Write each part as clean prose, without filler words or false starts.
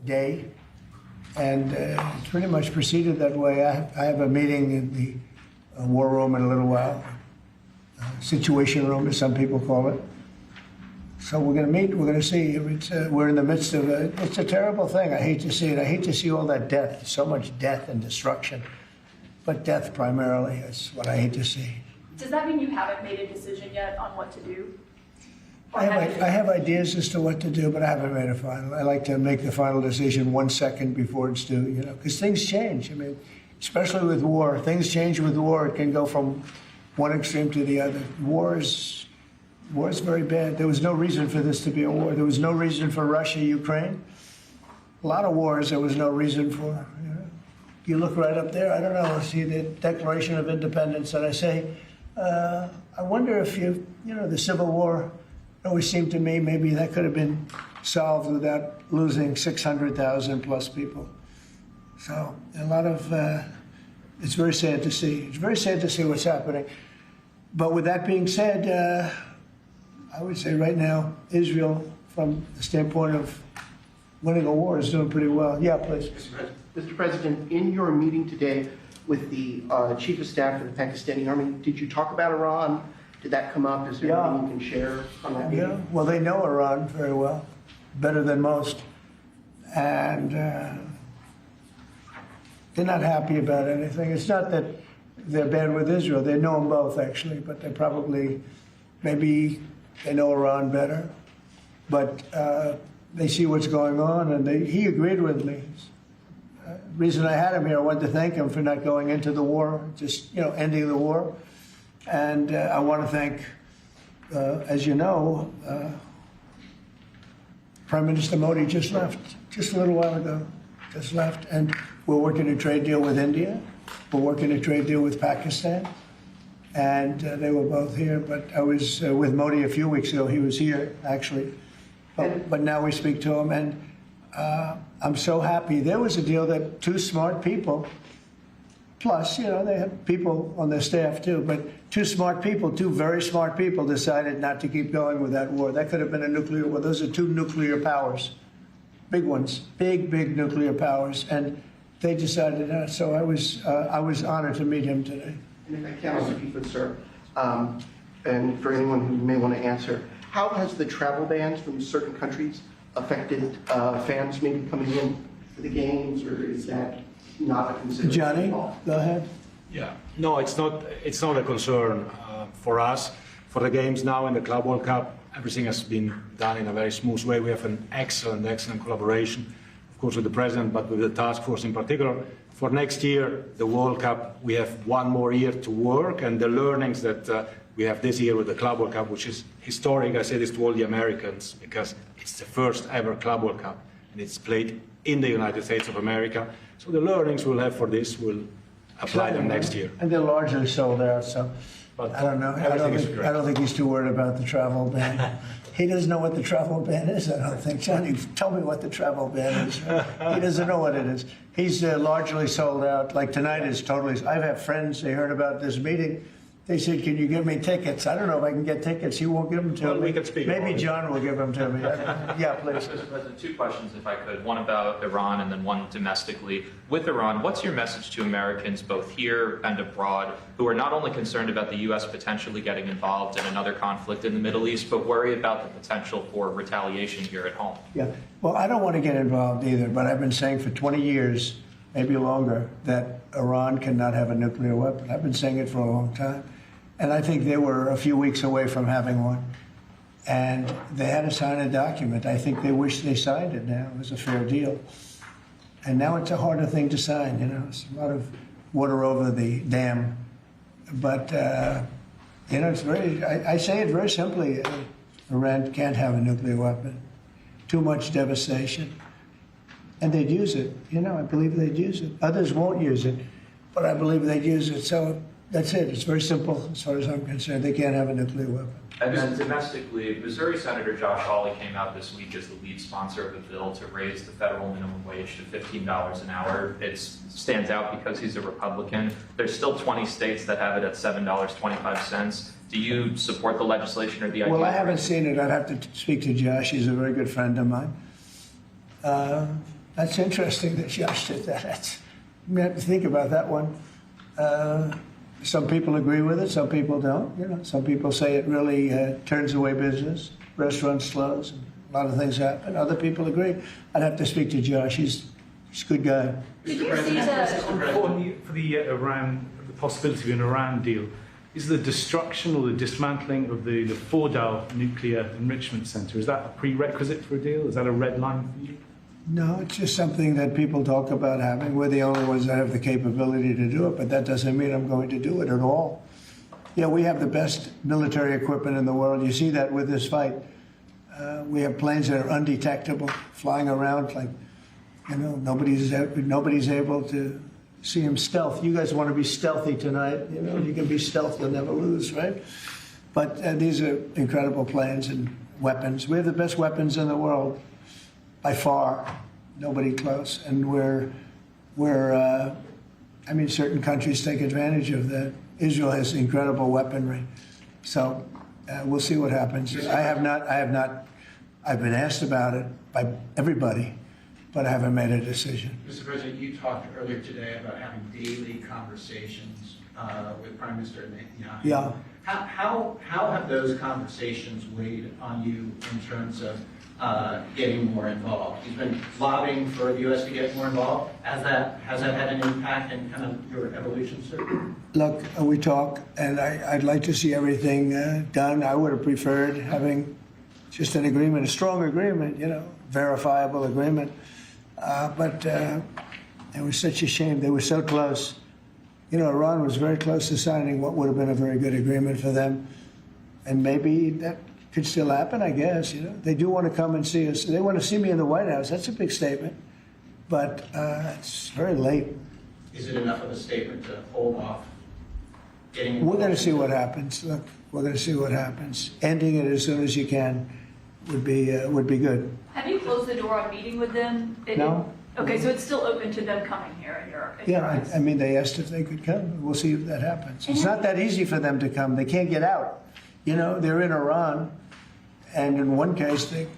day, and it's pretty much proceeded that way. I have a meeting in the war room in a little while, situation room, as some people call it. So we're going to meet. We're going to see. We're in the midst of it's a terrible thing. I hate to see it. I hate to see all that death, so much death and destruction, but death primarily is what I hate to see. Does that mean you haven't made a decision yet on what to do? I have ideas as to what to do, but I haven't made a final. I like to make the final decision 1 second before it's due, you know, because things change. I mean, especially with war, things change with war. It can go from one extreme to the other. War is very bad. There was no reason for this to be a war. There was no reason for Russia, Ukraine. A lot of wars there was no reason for. You know? You look right up there, I don't know, see the Declaration of Independence, and I say, I wonder if the Civil War, it always seemed to me maybe that could have been solved without losing 600,000 plus people. So a lot of, it's very sad to see. It's very sad to see what's happening. But with that being said, I would say right now, Israel, from the standpoint of winning a war, is doing pretty well. Yeah, please. Mr. President, in your meeting today with the Chief of Staff of the Pakistani Army, did you talk about Iran? Did that come up? Is there anything you can share from that meeting? Yeah, well, they know Iran very well, better than most. And they're not happy about anything. It's not that they're bad with Israel. They know them both, actually, but they probably, maybe they know Iran better. But they see what's going on, and he agreed with me. The reason I had him here, I wanted to thank him for not going into the war, just, ending the war. And I want to thank, as you know, Prime Minister Modi just left, just a little while ago, just left. And we're working a trade deal with India. We're working a trade deal with Pakistan. And they were both here. But I was with Modi a few weeks ago. He was here, actually. But now we speak to him. And I'm so happy. There was a deal that two smart people, plus, they have people on their staff too, but two very smart people decided not to keep going with that war. That could have been a nuclear war. Those are two nuclear powers, big ones, big nuclear powers, and they decided not. So I was honored to meet him today. And if I can, Mr. Chief, sir, and for anyone who may want to answer, how has the travel bans from certain countries affected fans maybe coming in for the games, or is that not a consideration? Johnny, go ahead. Yeah, no, it's not a concern for us. For the games now in the Club World Cup, everything has been done in a very smooth way. We have an excellent collaboration, of course, with the president, but with the task force in particular. For next year, the World Cup, we have one more year to work, and the learnings that we have this year with the Club World Cup, which is historic. I say this to all the Americans because it's the first ever Club World Cup, and it's played in the United States of America. So the learnings we'll have for this will apply them next year. And they're largely sold out, so But I don't know. I don't think he's too worried about the travel ban. He doesn't know what the travel ban is, I don't think. Johnny, tell me what the travel ban is. He doesn't know what it is. He's largely sold out. Like tonight is totally. I have friends, they heard about this meeting. They said, can you give me tickets? I don't know if I can get tickets. He won't give them to me. We can speak. Maybe John will give them to me. Yeah, please. Mr. President, two questions, if I could. One about Iran and then one domestically. With Iran, what's your message to Americans, both here and abroad, who are not only concerned about the U.S. potentially getting involved in another conflict in the Middle East, but worry about the potential for retaliation here at home? Yeah. Well, I don't want to get involved either, but I've been saying for 20 years, maybe longer, that Iran cannot have a nuclear weapon. I've been saying it for a long time. And I think they were a few weeks away from having one. And they had to sign a document. I think they wish they signed it now. It was a fair deal. And now it's a harder thing to sign, It's a lot of water over the dam. But, it's very, I say it very simply. Iran can't have a nuclear weapon. Too much devastation. And they'd use it. I believe they'd use it. Others won't use it, but I believe they'd use it. So that's it. It's very simple as far as I'm concerned. They can't have a nuclear weapon. And then domestically, Missouri Senator Josh Hawley came out this week as the lead sponsor of a bill to raise the federal minimum wage to $15 an hour. It stands out because he's a Republican. There's still 20 states that have it at $7.25. Do you support the legislation or the idea? Well, I haven't seen it. I'd have to speak to Josh. He's a very good friend of mine. That's interesting that Josh did that. We have to think about that one. Some people agree with it, some people don't. You know, some people say it really turns away business. Restaurants close, and a lot of things happen. Other people agree. I'd have to speak to Josh. He's a good guy. Did you see the, For the Iran, the possibility of an Iran deal, is the destruction or the dismantling of the Fordow nuclear enrichment center, is that a prerequisite for a deal? Is that a red line for you? No, it's just something that people talk about having. We're the only ones that have the capability to do it, but that doesn't mean I'm going to do it at all. Yeah, we have the best military equipment in the world. You see that with this fight. We have planes that are undetectable, flying around like, you know, nobody's able to see them stealth. You guys want to be stealthy tonight. You know, you can be stealth, you'll never lose, right? But these are incredible planes and weapons. We have the best weapons in the world. By far, nobody close, and I mean, certain countries take advantage of that. Israel has incredible weaponry, so we'll see what happens. I've been asked about it by everybody, but I haven't made a decision. Mr. President, you talked earlier today about having daily conversations with Prime Minister Netanyahu. Yeah. How have those conversations weighed on you in terms of getting more involved? He's been lobbying for the U.S. to get more involved. Has that had an impact in kind of your evolution, sir? Look, we talk, and I'd like to see everything done. I would have preferred having just an agreement, a strong agreement, you know, verifiable agreement. But it was such a shame. They were so close. You know, Iran was very close to signing what would have been a very good agreement for them. And maybe that could still happen, I guess. You know, they do want to come and see us. They want to see me in the White House. That's a big statement. But it's very late. Is it enough of a statement to hold off getting We're involved? going to see what happens. Look, we're going to see what happens. Ending it as soon as you can would be good. have you closed the door on meeting with them? No. Okay, so it's still open to them coming here in your Yeah, eyes? I mean, they asked if they could come. We'll see if that happens. It's not that easy for them to come. They can't get out. You know, they're in Iran, and in one case, the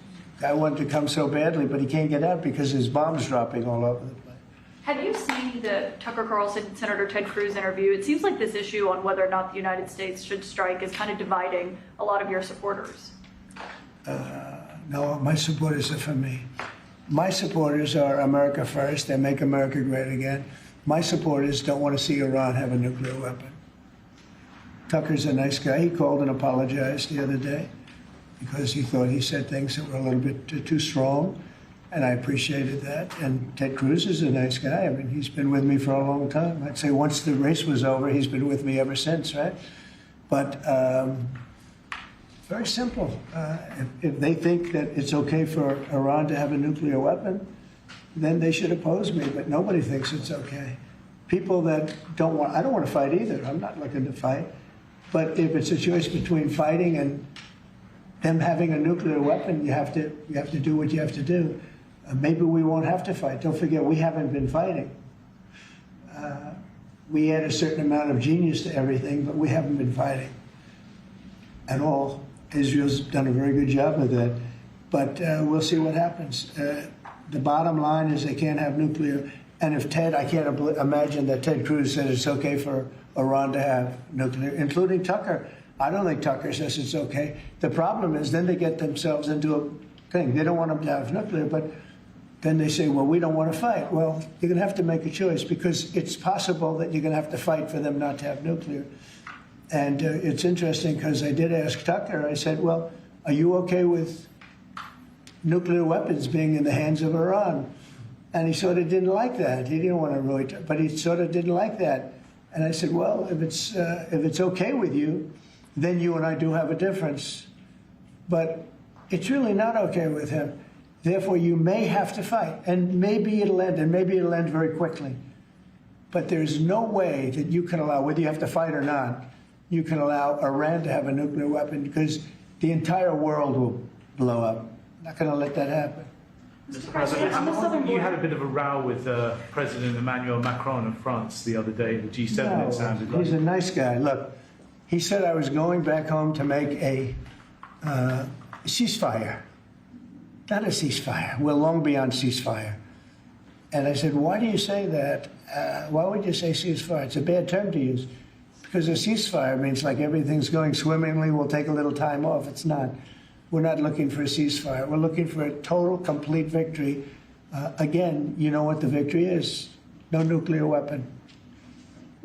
guy wanted to come so badly, but he can't get out because his bombs dropping all over the place. Have you seen the Tucker Carlson and Senator Ted Cruz interview? It seems like this issue on whether or not the United States should strike is kind of dividing a lot of your supporters. No, my supporters are for me. My supporters are America first. They make America great again. My supporters don't want to see Iran have a nuclear weapon. Tucker's a nice guy. He called and apologized the other day because he thought he said things that were a little bit too strong, and I appreciated that. And Ted Cruz is a nice guy. I mean, he's been with me for a long time. I'd say once the race was over, he's been with me ever since, right? But very simple. If they think that it's okay for Iran to have a nuclear weapon, then they should oppose me, but nobody thinks it's okay. People that don't want, I don't want to fight either. I'm not looking to fight. But if it's a choice between fighting and them having a nuclear weapon, you have to do what you have to do. Maybe we won't have to fight. Don't forget, we haven't been fighting. We add a certain amount of genius to everything, but we haven't been fighting at all. Israel's done a very good job of that. But we'll see what happens. The bottom line is they can't have nuclear. And if Ted, I can't imagine that Ted Cruz said it's okay for Iran to have nuclear, including Tucker. I don't think Tucker says it's okay. The problem is then they get themselves into a thing. They don't want them to have nuclear, but then they say, well, we don't want to fight. Well, you're going to have to make a choice because it's possible that you're going to have to fight for them not to have nuclear. And it's interesting because I did ask Tucker, I said, well, are you okay with nuclear weapons being in the hands of Iran? And he sort of didn't like that. He didn't want to really, but he sort of didn't like that. And I said, well, if it's okay with you, then you and I do have a difference. But it's really not okay with him. Therefore, you may have to fight. And maybe it'll end, and maybe it'll end very quickly. But there's no way that you can allow, whether you have to fight or not, you can allow Iran to have a nuclear weapon because the entire world will blow up. Not going to let that happen. Mr. President, on the southern you border- had a bit of a row with President Emmanuel Macron of France the other day, the G7 No, it sounded he's a like. nice guy. Look, he said I was going back home to make a ceasefire. Not a ceasefire. We're long beyond ceasefire. And I said, why do you say that? Why would you say ceasefire? It's a bad term to use. Because a ceasefire means like everything's going swimmingly, we'll take a little time off. It's not. We're not looking for a ceasefire. We're looking for a total, complete victory. Again, you know what the victory is. No nuclear weapon.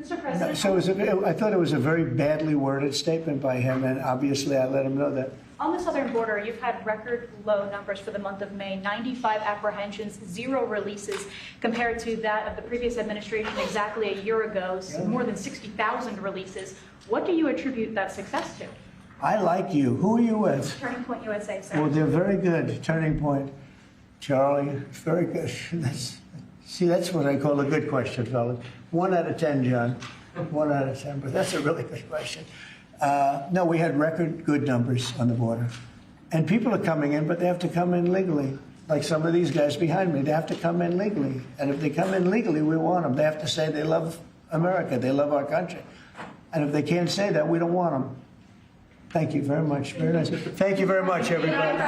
Mr. President. So I thought it was a very badly worded statement by him, and obviously I let him know that. On the southern border, you've had record low numbers for the month of May, 95 apprehensions, 0 releases, compared to that of the previous administration exactly a year ago, more than 60,000 releases. What do you attribute that success to? I like you. Who are you with? Turning Point USA, sir. Well, they're very good. Turning Point. Charlie, very good. That's what I call a good question, fellas. 1 out of 10, John. 1 out of 10, but that's a really good question. No, we had record good numbers on the border. And people are coming in, but they have to come in legally. Like some of these guys behind me, they have to come in legally. And if they come in legally, we want them. They have to say they love America, they love our country. And if they can't say that, we don't want them. Thank you very much. Very nice. Thank you very much, everybody.